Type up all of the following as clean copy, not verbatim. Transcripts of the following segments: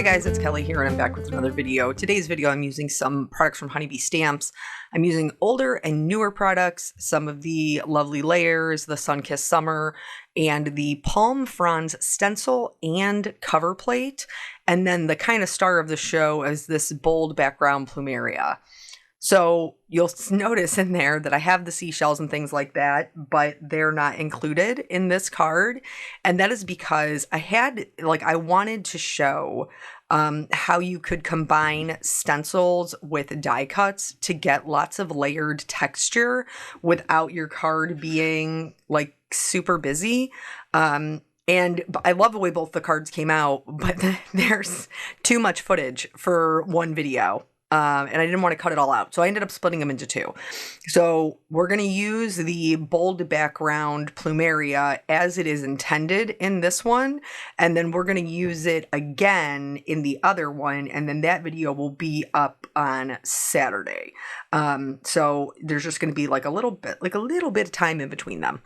guys, it's Kelly here and I'm back with another video. Today's video I'm using some products from Honeybee Stamps. I'm using older and newer products, some of the lovely layers, the Sun-Kissed Summer, and the Palm Fronds stencil and cover plate. And then the kind of star of the show is this bold background plumeria. So you'll notice in there that I have the seashells and things like that, but they're not included in this card. And that is because I wanted to show how you could combine stencils with die cuts to get lots of layered texture without your card being like super busy. And I love the way both the cards came out, but there's too much footage for one video. And I didn't want to cut it all out. So I ended up splitting them into two. So we're going to use the bold background plumeria as it is intended in this one. And then we're going to use it again in the other one. And then that video will be up on Saturday. So there's just going to be like a little bit of time in between them.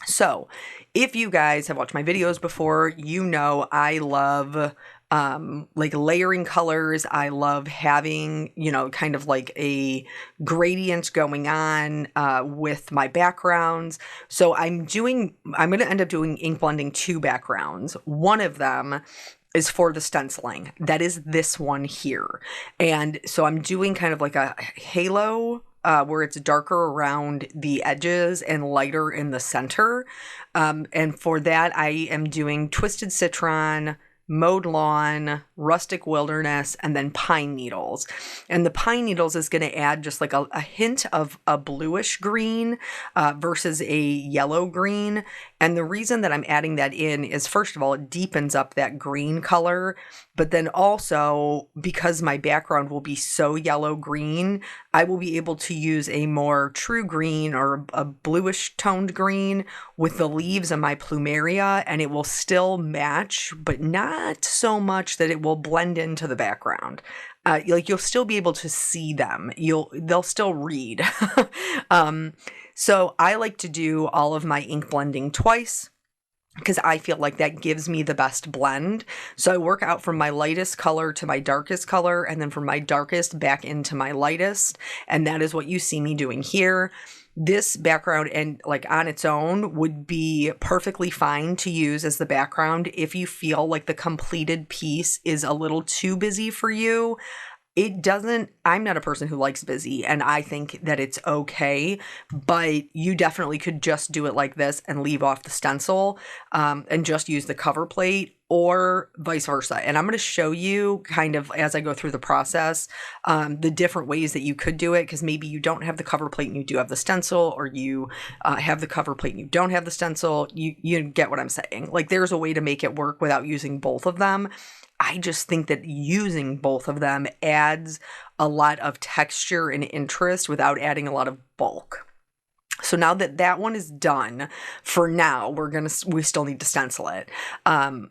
So if you guys have watched my videos before, you know I love like layering colors. I love having, kind of like a gradient going on with my backgrounds. So I'm going to end up doing ink blending two backgrounds. One of them is for the stenciling. That is this one here. And so I'm doing kind of like a halo where it's darker around the edges and lighter in the center. And for that, I am doing Twisted Citron, Mowed Lawn, Rustic Wilderness, and then Pine Needles. And the Pine Needles is going to add just like a hint of a bluish green versus a yellow green. And the reason that I'm adding that in is, first of all, it deepens up that green color. But then also, because my background will be so yellow-green, I will be able to use a more true green or a bluish toned green with the leaves of my plumeria, and it will still match, but not so much that it will blend into the background. You'll still be able to see them. They'll still read. So I like to do all of my ink blending twice, because I feel like that gives me the best blend. So I work out from my lightest color to my darkest color, and then from my darkest back into my lightest. And that is what you see me doing here. This background and like on its own would be perfectly fine to use as the background if you feel like the completed piece is a little too busy for you. I'm not a person who likes busy, and I think that it's okay, but you definitely could just do it like this and leave off the stencil and just use the cover plate, or vice versa. And I'm going to show you kind of as I go through the process, the different ways that you could do it, because maybe you don't have the cover plate and you do have the stencil, or you have the cover plate and you don't have the stencil. You get what I'm saying. Like, there's a way to make it work without using both of them. I just think that using both of them adds a lot of texture and interest without adding a lot of bulk. So now that that one is done, for now, we still need to stencil it.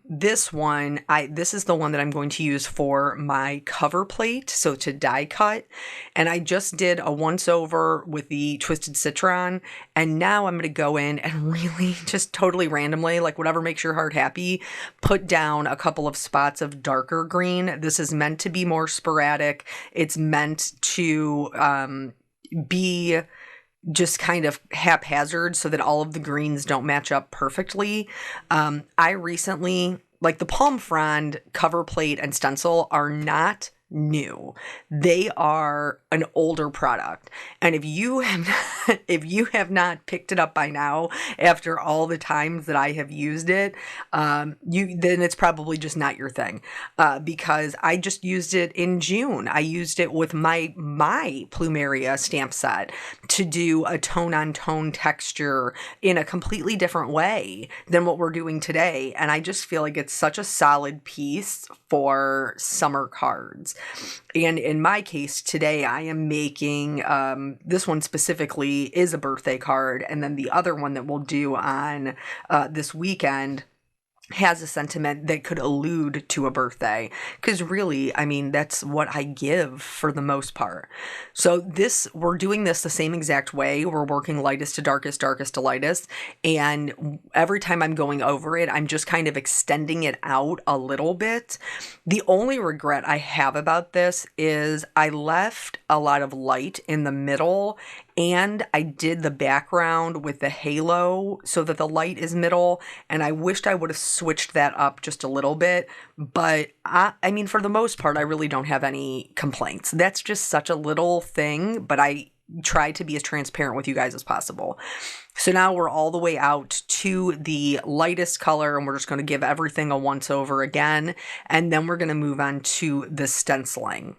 This is the one that I'm going to use for my cover plate, so to die cut. And I just did a once over with the Twisted Citron, and now I'm going to go in and really just totally randomly, like whatever makes your heart happy, put down a couple of spots of darker green. This is meant to be more sporadic. It's meant to be just kind of haphazard so that all of the greens don't match up perfectly. I recently, like, the Palm Frond cover plate and stencil are not new. They are an older product. And if you have not picked it up by now, after all the times that I have used it, then it's probably just not your thing. Because I just used it in June. I used it with my plumeria stamp set to do a tone-on-tone texture in a completely different way than what we're doing today. And I just feel like it's such a solid piece for summer cards. And in my case today, I am making, this one specifically is a birthday card. And then the other one that we'll do on this weekend has a sentiment that could allude to a birthday, because really, I mean, that's what I give for the most part. So we're doing this the same exact way. We're working lightest to darkest, darkest to lightest, and every time I'm going over it, I'm just kind of extending it out a little bit. The only regret I have about this is I left a lot of light in the middle, and I did the background with the halo so that the light is middle, and I wished I would have switched that up just a little bit. But I mean, for the most part, I really don't have any complaints. That's just such a little thing, but I try to be as transparent with you guys as possible. So now we're all the way out to the lightest color, and we're just going to give everything a once over again, and then we're going to move on to the stenciling.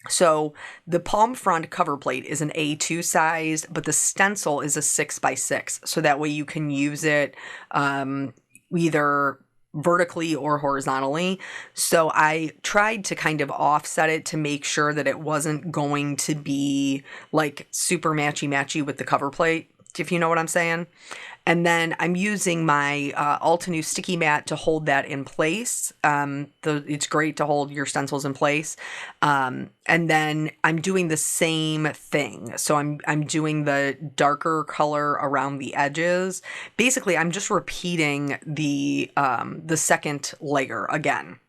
So the palm frond cover plate is an A2 size, but the stencil is a 6x6. So that way you can use it either vertically or horizontally. So I tried to kind of offset it to make sure that it wasn't going to be like super matchy with the cover plate, if you know what I'm saying. And then I'm using my Altenew sticky mat to hold that in place. It's great to hold your stencils in place. And then I'm doing the same thing. So I'm doing the darker color around the edges. Basically, I'm just repeating the second layer again.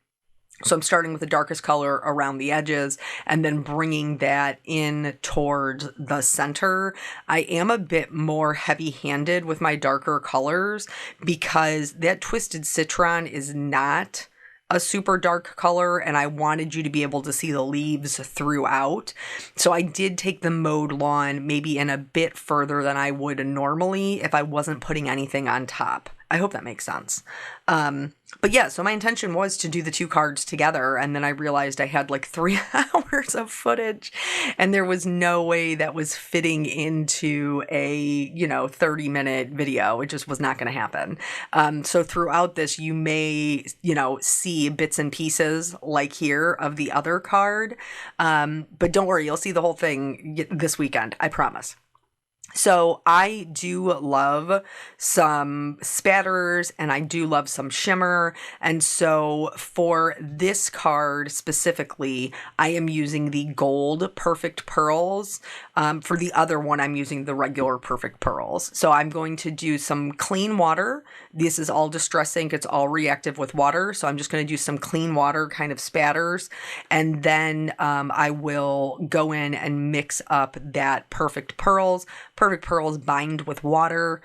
So I'm starting with the darkest color around the edges and then bringing that in towards the center. I am a bit more heavy-handed with my darker colors because that Twisted Citron is not a super dark color, and I wanted you to be able to see the leaves throughout. So I did take the mowed lawn maybe in a bit further than I would normally if I wasn't putting anything on top. I hope that makes sense. But yeah, so my intention was to do the two cards together, and then I realized I had like 3 hours of footage, and there was no way that was fitting into a, 30-minute video. It just was not going to happen. So throughout this, you may, see bits and pieces like here of the other card. But don't worry, you'll see the whole thing this weekend, I promise. So I do love some spatters, and I do love some shimmer. And so for this card specifically, I am using the gold Perfect Pearls. For the other one, I'm using the regular Perfect Pearls. So I'm going to do some clean water. This is all Distress ink. It's all reactive with water. So I'm just going to do some clean water kind of spatters. And then I will go in and mix up that Perfect Pearls. Perfect Pearls bind with water.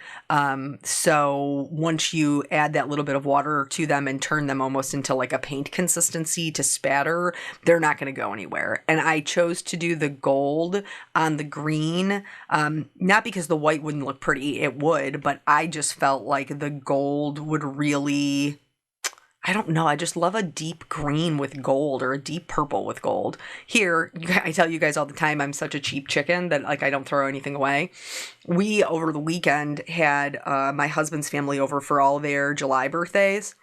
So once you add that little bit of water to them and turn them almost into like a paint consistency to spatter, they're not going to go anywhere. And I chose to do the gold on the green, not because the white wouldn't look pretty, it would, but I just felt like the gold would really, I don't know, I just love a deep green with gold or a deep purple with gold. Here, I tell you guys all the time, I'm such a cheap chicken that like I don't throw anything away. We, over the weekend, had my husband's family over for all their July birthdays.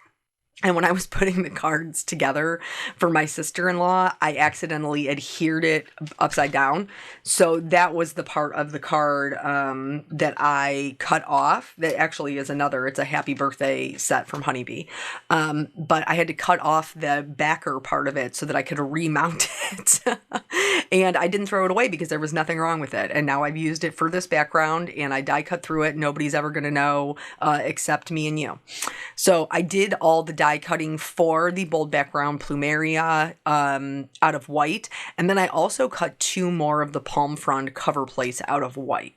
And when I was putting the cards together for my sister-in-law, I accidentally adhered it upside down. So that was the part of the card that I cut off. That actually is it's a happy birthday set from Honeybee. But I had to cut off the backer part of it so that I could remount it. And I didn't throw it away because there was nothing wrong with it. And now I've used it for this background, and I die cut through it. Nobody's ever going to know except me and you. So I did all the die cutting for the bold background plumeria out of white, and then I also cut 2 more of the palm frond cover plates out of white.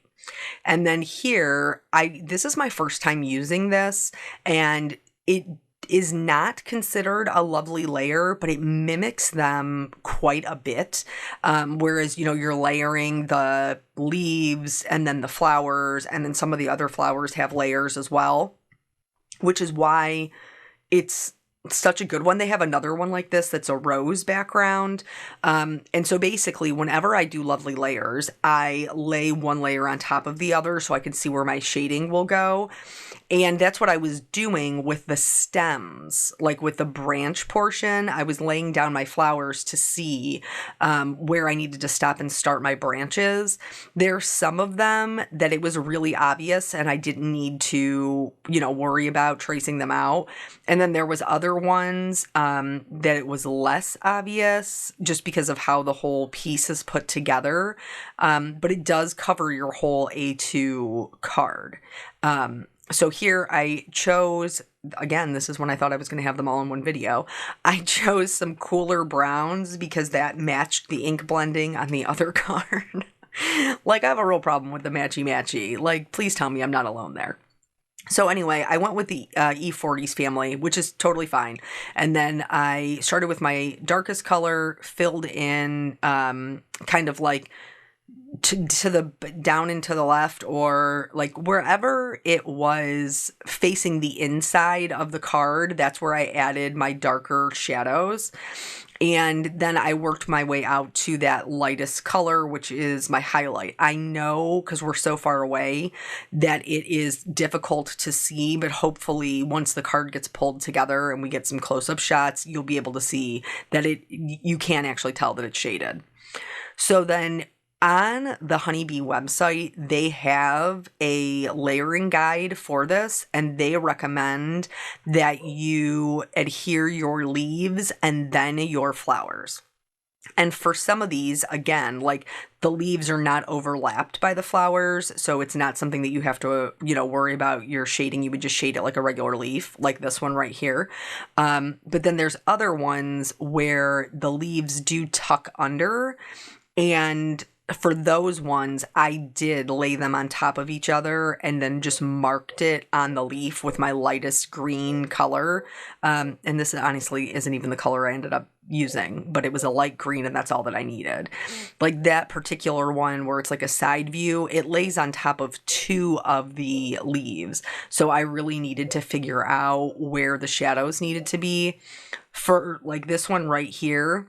And then here, this is my first time using this, and it is not considered a lovely layer, but it mimics them quite a bit. Whereas, you're layering the leaves and then the flowers, and then some of the other flowers have layers as well, which is why it's such a good one. They have another one like this that's a rose background. And so basically, whenever I do lovely layers, I lay one layer on top of the other so I can see where my shading will go. And that's what I was doing with the stems, like with the branch portion. I was laying down my flowers to see where I needed to stop and start my branches. There's some of them that it was really obvious and I didn't need to, worry about tracing them out. And then there was other ones that it was less obvious just because of how the whole piece is put together. But it does cover your whole A2 card. So here I chose, again, this is when I thought I was going to have them all in one video. I chose some cooler browns because that matched the ink blending on the other card. Like, I have a real problem with the matchy-matchy. Like, please tell me I'm not alone there. So anyway, I went with the E40s family, which is totally fine. And then I started with my darkest color, filled in kind of like to the down and to the left, or like wherever it was facing the inside of the card, that's where I added my darker shadows. And then I worked my way out to that lightest color, which is my highlight. I know, because we're so far away, that it is difficult to see, but hopefully once the card gets pulled together and we get some close-up shots, you'll be able to see that you can actually tell that it's shaded. So then on the Honeybee website, they have a layering guide for this, and they recommend that you adhere your leaves and then your flowers. And for some of these, again, like the leaves are not overlapped by the flowers, so it's not something that you have to, worry about your shading. You would just shade it like a regular leaf, like this one right here. But then there's other ones where the leaves do tuck under, and for those ones, I did lay them on top of each other and then just marked it on the leaf with my lightest green color. And this honestly isn't even the color I ended up using, but it was a light green and that's all that I needed. Like that particular one where it's like a side view, it lays on top of two of the leaves. So I really needed to figure out where the shadows needed to be. For like this one right here,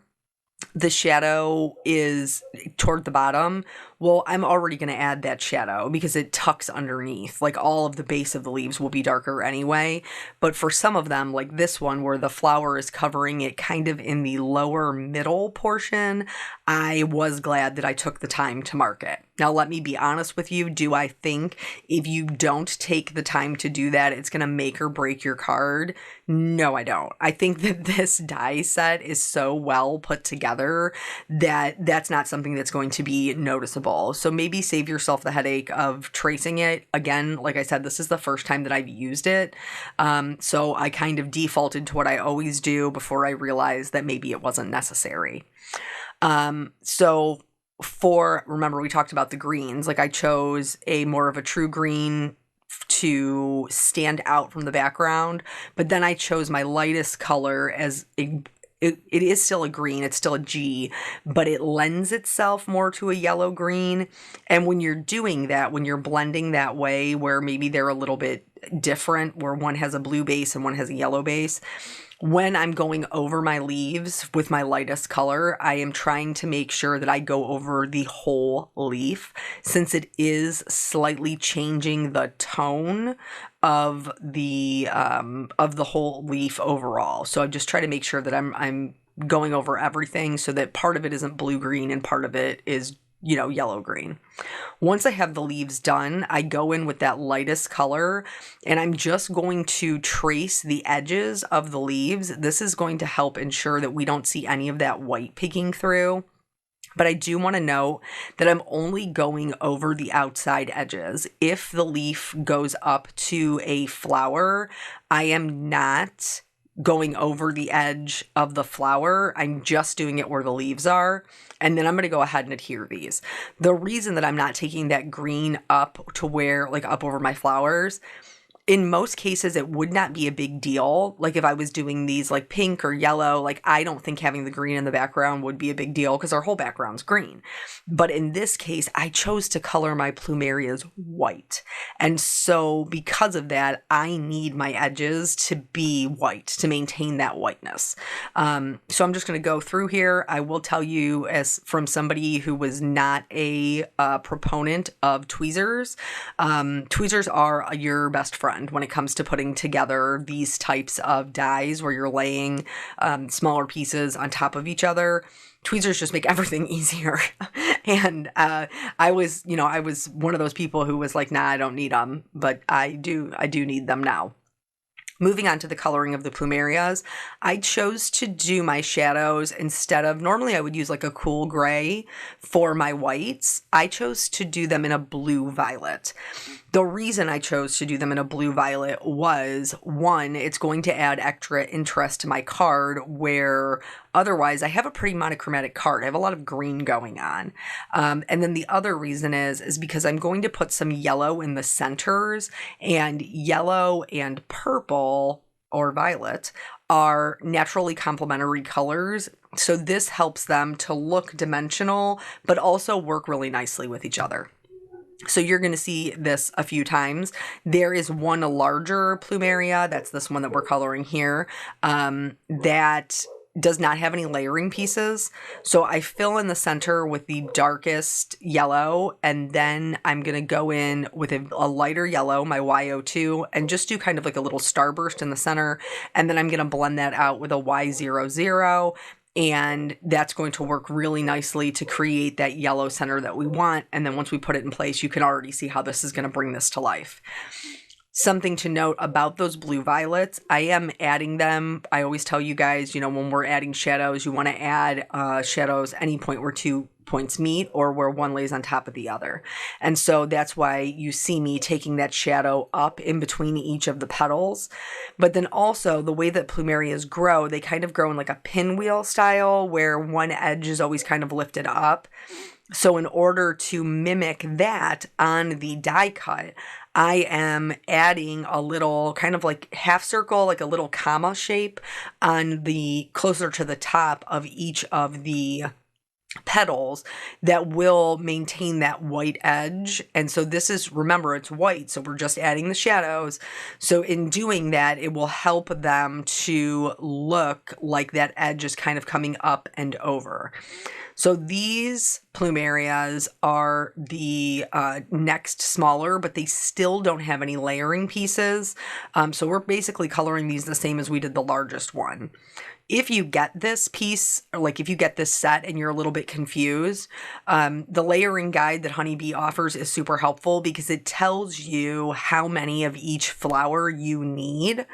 the shadow is toward the bottom. Well, I'm already going to add that shadow because it tucks underneath. Like all of the base of the leaves will be darker anyway. But for some of them, like this one where the flower is covering it kind of in the lower middle portion, I was glad that I took the time to mark it. Now, let me be honest with you. Do I think if you don't take the time to do that, it's going to make or break your card? No, I don't. I think that this die set is so well put together that that's not something that's going to be noticeable. So maybe save yourself the headache of tracing it. Again, like I said, this is the first time that I've used it. So I kind of defaulted to what I always do before I realized that maybe it wasn't necessary. Remember we talked about the greens, like I chose a more of a true green to stand out from the background, but then I chose my lightest color as it is still a green, it's still a G, but it lends itself more to a yellow green. And when you're doing that, when you're blending that way, where maybe they're a little bit different, where one has a blue base and one has a yellow base, when I'm going over my leaves with my lightest color, I am trying to make sure that I go over the whole leaf, since it is slightly changing the tone of the whole leaf overall. So I just try to make sure that I'm going over everything so that part of it isn't blue-green and part of it is yellow-green. Once I have the leaves done, I go in with that lightest color and I'm just going to trace the edges of the leaves. This is going to help ensure that we don't see any of that white peeking through. But I do want to note that I'm only going over the outside edges. If the leaf goes up to a flower, I am not going over the edge of the flower. I'm just doing it where the leaves are. And then I'm going to go ahead and adhere these. The reason that I'm not taking that green up to where, like up over my flowers, in most cases, it would not be a big deal. Like if I was doing these like pink or yellow, like I don't think having the green in the background would be a big deal because our whole background's green. But in this case, I chose to color my plumerias white. And so because of that, I need my edges to be white to maintain that whiteness. So I'm just going to go through here. I will tell you, as from somebody who was not a proponent of tweezers, tweezers are your best friend when it comes to putting together these types of dies where you're laying smaller pieces on top of each other. Tweezers just make everything easier. And I was one of those people who was like, nah, I don't need them, but I do need them now. Moving on to the coloring of the plumerias, I chose to do my shadows instead of, normally I would use like a cool gray for my whites. I chose to do them in a blue violet. The reason I chose to do them in a blue violet was, one, it's going to add extra interest to my card where otherwise I have a pretty monochromatic card. I have a lot of green going on. And then the other reason is because I'm going to put some yellow in the centers, and yellow and purple or violet are naturally complementary colors. So this helps them to look dimensional, but also work really nicely with each other. So you're going to see this a few times. There is one larger plumeria, that's this one that we're coloring here, that does not have any layering pieces. So I fill in the center with the darkest yellow, and then I'm going to go in with a lighter yellow, my Y02, and just do kind of like a little starburst in the center. And then I'm going to blend that out with a Y00. And that's going to work really nicely to create that yellow center that we want. And then once we put it in place, you can already see how this is going to bring this to life. Something to note about those blue violets, I am adding them. I always tell you guys, when we're adding shadows, you want to add shadows any point where 2 points meet or where one lays on top of the other. And so that's why you see me taking that shadow up in between each of the petals. But then also the way that plumerias grow, they kind of grow in like a pinwheel style where one edge is always kind of lifted up. So in order to mimic that on the die cut, I am adding a little kind of like half circle, like a little comma shape on the closer to the top of each of the petals that will maintain that white edge. And so this is, remember, it's white, so we're just adding the shadows. So in doing that, it will help them to look like that edge is kind of coming up and over. So these plumerias are the next smaller, but they still don't have any layering pieces. So we're basically coloring these the same as we did the largest one. If you get this piece, or like if you get this set and you're a little bit confused, the layering guide that Honeybee offers is super helpful because it tells you how many of each flower you need.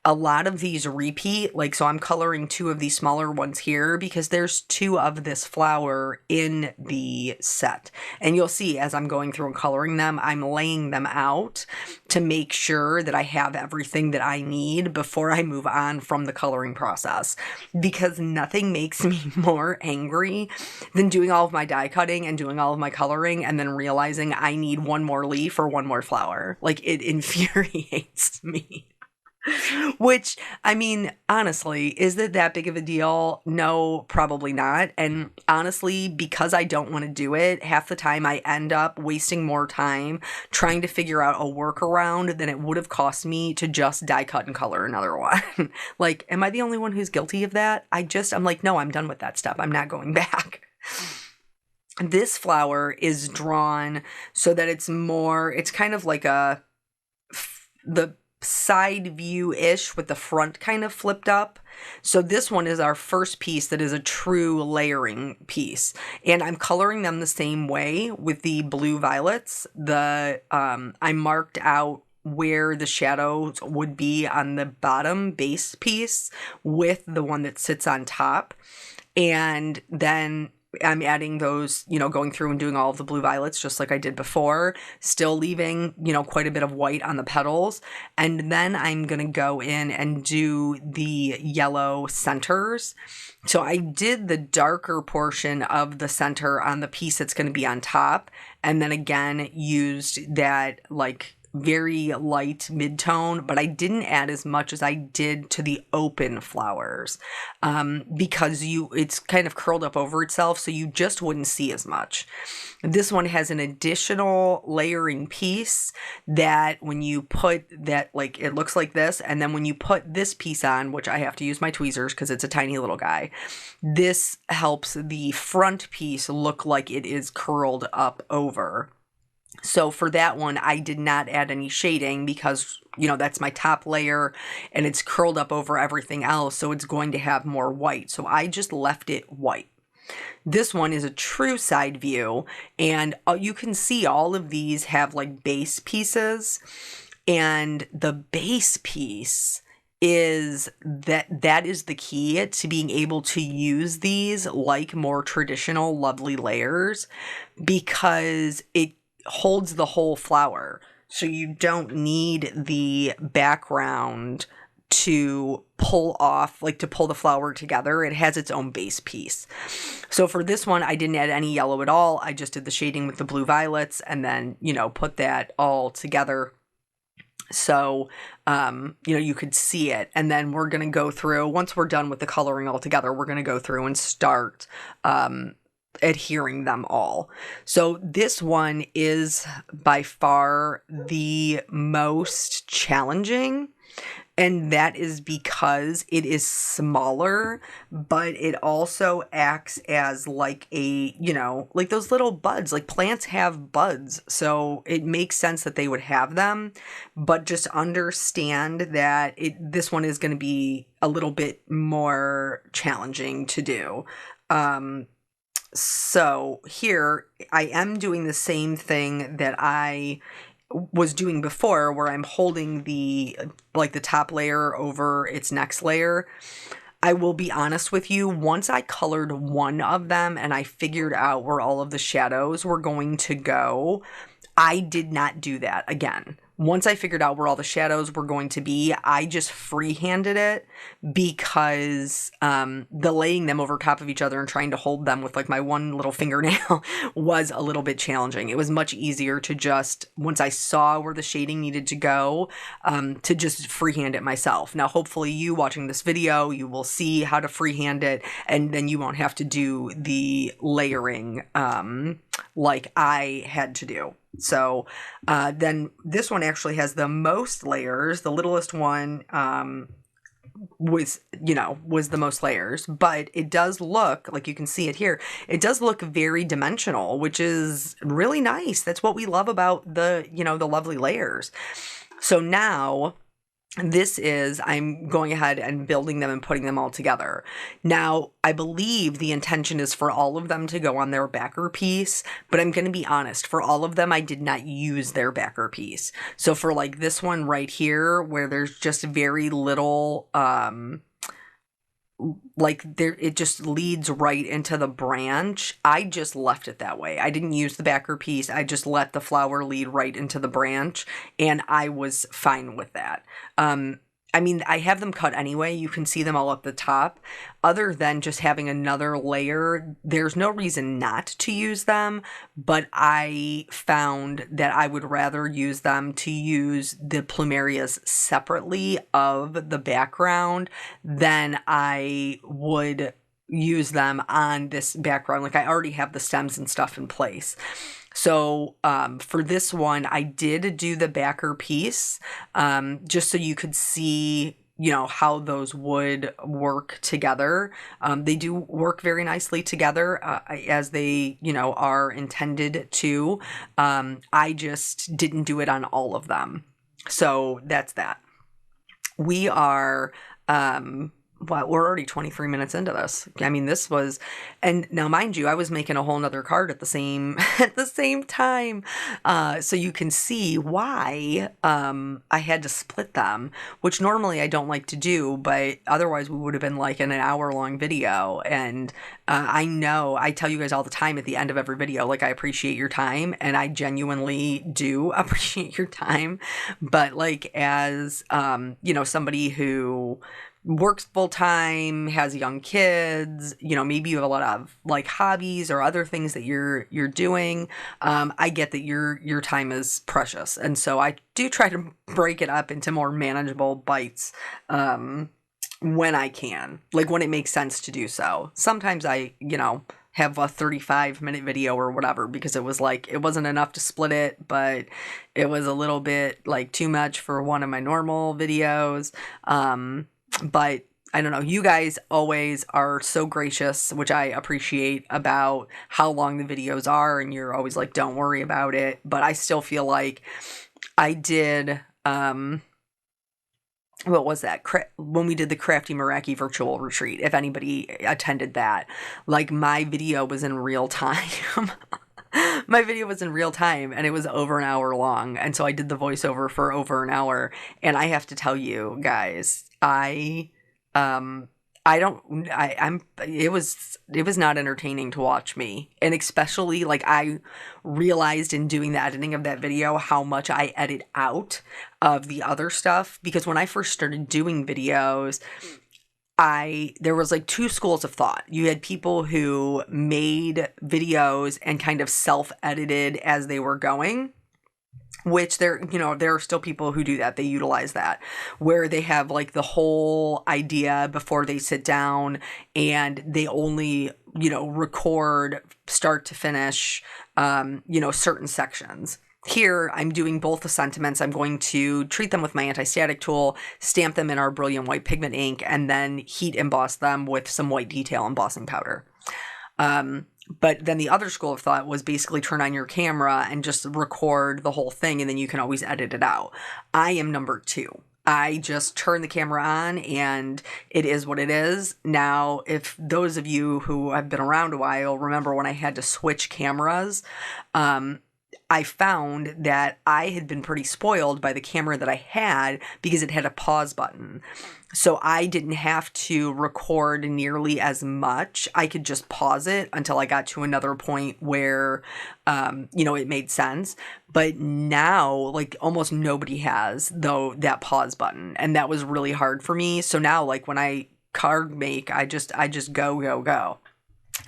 A lot of these repeat, like, so I'm coloring 2 of these smaller ones here because there's 2 of this flower in the set. And you'll see as I'm going through and coloring them, I'm laying them out to make sure that I have everything that I need before I move on from the coloring process. Because nothing makes me more angry than doing all of my die cutting and doing all of my coloring and then realizing I need one more leaf or one more flower. Like, it infuriates me. Which, I mean, honestly, is it that big of a deal? No, probably not. And honestly, because I don't want to do it, half the time I end up wasting more time trying to figure out a workaround than it would have cost me to just die cut and color another one. Like, am I the only one who's guilty of that? I'm like, no, I'm done with that step. I'm not going back. This flower is drawn so that it's kind of like the side view-ish with the front kind of flipped up. So this one is our first piece that is a true layering piece. And I'm coloring them the same way with the blue violets. I marked out where the shadows would be on the bottom base piece with the one that sits on top. And then I'm adding those, going through and doing all of the blue violets just like I did before, still leaving, quite a bit of white on the petals. And then I'm going to go in and do the yellow centers. So I did the darker portion of the center on the piece that's going to be on top. And then again, used that like very light mid-tone, but I didn't add as much as I did to the open flowers because it's kind of curled up over itself, so you just wouldn't see as much. This one has an additional layering piece that when you put that, like, it looks like this, and then when you put this piece on, which I have to use my tweezers because it's a tiny little guy, this helps the front piece look like it is curled up over. So for that one, I did not add any shading because, you know, that's my top layer and it's curled up over everything else, so it's going to have more white. So I just left it white. This one is a true side view, and you can see all of these have like base pieces, and the base piece is that is the key to being able to use these like more traditional lovely layers, because it holds the whole flower. So you don't need the background to pull off, like to pull the flower together. It has its own base piece. So for this one, I didn't add any yellow at all. I just did the shading with the blue violets and then, you know, put that all together. So, you know, you could see it. And then we're going to go through, once we're done with the coloring all together, we're going to go through and start, adhering them all. So this one is by far the most challenging, and that is because it is smaller, but it also acts as like a, you know, like those little buds, like plants have buds. So it makes sense that they would have them, but just understand that this one is going to be a little bit more challenging to do. So here I am doing the same thing that I was doing before, where I'm holding the top layer over its next layer. I will be honest with you, once I colored one of them and I figured out where all of the shadows were going to go, I did not do that again. Once I figured out where all the shadows were going to be, I just freehanded it, because the laying them over top of each other and trying to hold them with like my one little fingernail was a little bit challenging. It was much easier to just, once I saw where the shading needed to go, to just freehand it myself. Now, hopefully you watching this video, you will see how to freehand it, and then you won't have to do the layering like I had to do. So then this one actually has the most layers. The littlest one was the most layers, but it does look, like you can see it here, it does look very dimensional, which is really nice. That's what we love about the lovely layers. So now I'm going ahead and building them and putting them all together. Now, I believe the intention is for all of them to go on their backer piece, but I'm going to be honest, for all of them, I did not use their backer piece. So for like this one right here, where there's just very little, it just leads right into the branch, I just left it that way. I didn't use the backer piece. I just let the flower lead right into the branch, and I was fine with that. I mean, I have them cut anyway. You can see them all up the top. Other than just having another layer, there's no reason not to use them, but I found that I would rather use them to use the plumerias separately of the background than I would use them on this background. Like, I already have the stems and stuff in place. So for this one, I did do the backer piece just so you could see, how those would work together. They do work very nicely together as they, are intended to. I just didn't do it on all of them. So that's that. We are... Well, we're already 23 minutes into this. I mean, this was, and now mind you, I was making a whole nother card at the same time. So you can see why I had to split them, which normally I don't like to do, but otherwise we would have been like in an hour-long video. And I know I tell you guys all the time at the end of every video, like, I appreciate your time, and I genuinely do appreciate your time. But like, as somebody who works full time, has young kids, you know, maybe you have a lot of like hobbies or other things that you're doing. I get that your time is precious. And so I do try to break it up into more manageable bites. When I can, like when it makes sense to do so. Sometimes I, you know, have a 35-minute video or whatever because it was like, it wasn't enough to split it, but it was a little bit like too much for one of my normal videos. But I don't know, you guys always are so gracious, which I appreciate, about how long the videos are, and you're always like, don't worry about it. But I still feel like I did, what was that? When we did the Crafty Meraki virtual retreat, if anybody attended that, like my video was in real time. My video was in real time and it was over an hour long. And so I did the voiceover for over an hour. And I have to tell you guys, it was not entertaining to watch me. And especially like I realized in doing the editing of that video how much I edit out of the other stuff, because when I first started doing videos, there was like two schools of thought. You had people who made videos and kind of self-edited as they were going, which there are still people who do that. They utilize that, where they have like the whole idea before they sit down and they only, record start to finish, certain sections. Here, I'm doing both the sentiments. I'm going to treat them with my anti-static tool, stamp them in our brilliant white pigment ink, and then heat emboss them with some white detail embossing powder. But then the other school of thought was basically turn on your camera and just record the whole thing, and then you can always edit it out. I am number two. I just turn the camera on and it is what it is. Now, if those of you who have been around a while remember when I had to switch cameras, I found that I had been pretty spoiled by the camera that I had because it had a pause button. So I didn't have to record nearly as much. I could just pause it until I got to another point where, it made sense. But now, like, almost nobody has, though, that pause button. And that was really hard for me. So now, like, when I card make, I just go.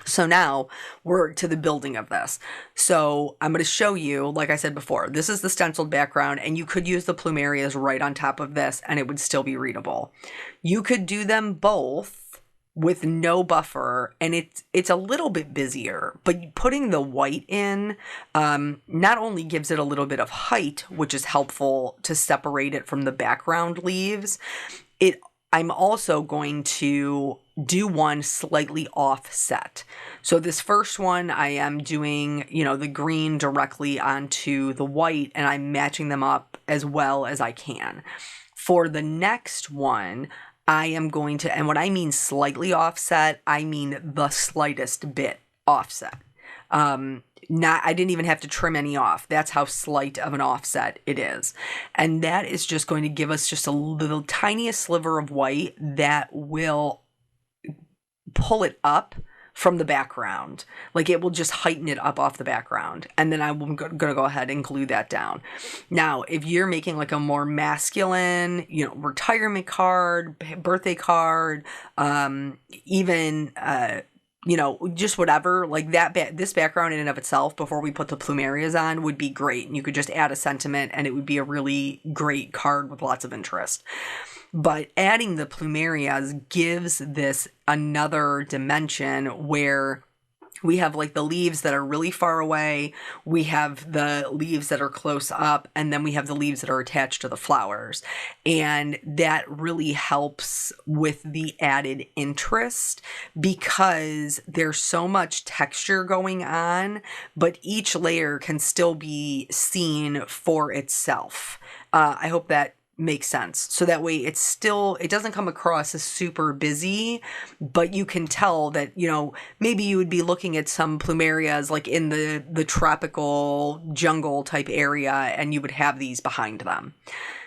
So now we're to the building of this. So I'm going to show you, like I said before, this is the stenciled background, and you could use the plumerias right on top of this and it would still be readable. You could do them both with no buffer, and it's a little bit busier, but putting the white in not only gives it a little bit of height, which is helpful to separate it from the background leaves, I'm also going to do one slightly offset. So this first one, I am doing, the green directly onto the white, and I'm matching them up as well as I can. For the next one, I am going to, and when I mean slightly offset, I mean the slightest bit offset. I didn't even have to trim any off. That's how slight of an offset it is. And that is just going to give us just a little tiniest sliver of white that will pull it up from the background. Like it will just heighten it up off the background. And then I'm going to go ahead and glue that down. Now, if you're making like a more masculine, retirement card, birthday card, even, just whatever, like this background in and of itself, before we put the plumerias on, would be great. And you could just add a sentiment and it would be a really great card with lots of interest. But adding the plumerias gives this another dimension where we have like the leaves that are really far away, we have the leaves that are close up, and then we have the leaves that are attached to the flowers. And that really helps with the added interest because there's so much texture going on, but each layer can still be seen for itself. I hope that makes sense. So that way it doesn't come across as super busy, but you can tell that, maybe you would be looking at some plumerias like in the tropical jungle type area, and you would have these behind them.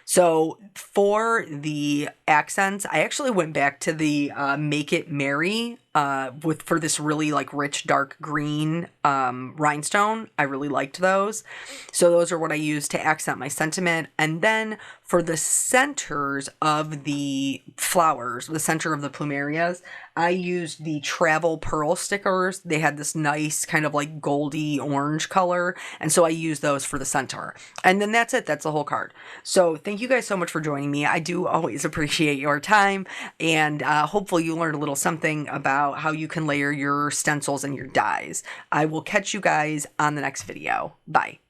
So for the accents, I actually went back to the Make It Merry for this really like rich dark green rhinestone. I really liked those. So those are what I use to accent my sentiment. And then for the centers of the flowers, the center of the plumerias, I used the travel pearl stickers. They had this nice kind of like goldy orange color. And so I used those for the center. And then that's it. That's the whole card. So thank you guys so much for joining me. I do always appreciate your time. And hopefully you learned a little something about how you can layer your stencils and your dies. I will catch you guys on the next video. Bye.